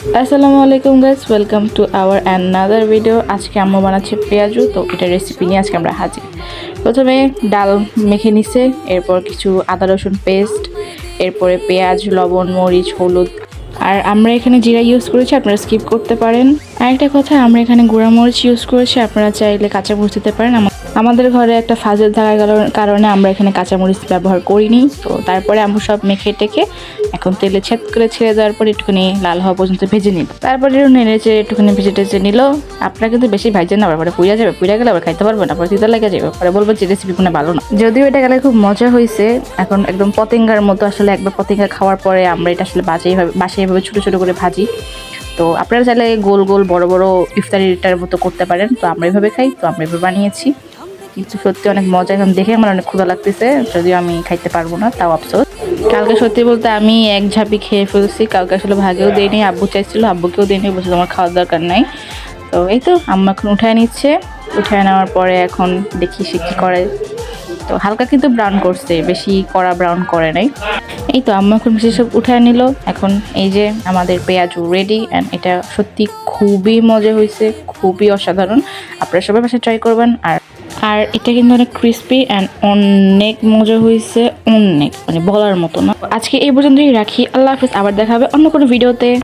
আসসালামু আলাইকুম guys, welcome to our another video. আজকে আম্মু বানাচ্ছে পেঁয়াজু, তো এটা রেসিপি নিয়ে আজকে আমরা হাজির। প্রথমে ডাল মেখে নিছে, এরপর কিছু আদা রসুন পেস্ট, এরপরে পেঁয়াজ, লবণ, মরিচ, হলুদ। আর আমরা এখানে জিরা ইউজ করেছি, আপনারা স্কিপ করতে পারেন। আরেকটা কথা, আমরা এখানে গুঁড়া মরিচ ইউজ করেছি, আপনারা চাইলে কাঁচা মরিচ দিতে পারেন। আমাদের ঘরে একটা ফাজল থাকার কারণে আমরা এখানে কাঁচামরিচ ব্যবহার করিনি। তো তারপরে আমরা সব মেখে টেকে এখন তেলে ছেদ করে ছেড়ে দেওয়ার পর একটুখানি লাল হওয়া পর্যন্ত ভেজে নিব। তারপরে নেড়েচে একটুখানি ভেজে টেজে নিল। আপনারা কিন্তু বেশি ভাজছেন না, আবার পুড়ে যাবে, পুড়ে গেলে আবার খাইতে পারবেন না, পরে তিতা লেগে যাবে, পরে বলবো যে রেসিপি কোনো ভালো না। যদিও এটা গেলে খুব মজা হয়েছে। এখন একদম পতেঙ্গার মতো, আসলে একবার পতেঙ্গা খাওয়ার পরে আমরা এটা আসলে বাসায় এভাবে ছোটো ছোটো করে ভাজি। তো আপনারা চাইলে গোল গোল বড় বড় ইফতারিটার মতো করতে পারেন। তো আমরা এভাবে খাই, তো আমরা এভাবে বানিয়েছি। কিন্তু সত্যি অনেক মজা, এখন দেখে আমার অনেক ক্ষুধা লাগতেছে, যদিও আমি খাইতে পারবো না, তাও আফসোস। কালকে সত্যি বলতে আমি এক ঝাঁপি খেয়ে ফেলছি। কালকে আসলে ভাগেও দিইনি, আব্বু চাইছিল, আব্বুকেও দিইনি, বলছে তোমার খাওয়ার দরকার নাই। তো এই তো আম্মা এখন উঠায় নিচ্ছে। উঠায় নেওয়ার পরে এখন দেখি সে কী করে। তো হালকা কিন্তু ব্রাউন করছে, বেশি কড়া ব্রাউন করে নাই। এই তো আম্মা এখন বেশি সব উঠায় নিল। এখন এই যে আমাদের পেঁয়াজু রেডি, অ্যান্ড এটা সত্যি খুবই মজা হয়েছে, খুবই অসাধারণ। আপনারা সবাই বাসায় ট্রাই করবেন। আর এটা কিন্তু অনেক ক্রিস্পি অ্যান্ড অনেক মজা হয়েছে, অনেক মানে বলার মতো না। আজকে এই পর্যন্তই রাখি, আল্লাহ হাফিজ। আবার দেখা হবে অন্য কোনো ভিডিওতে।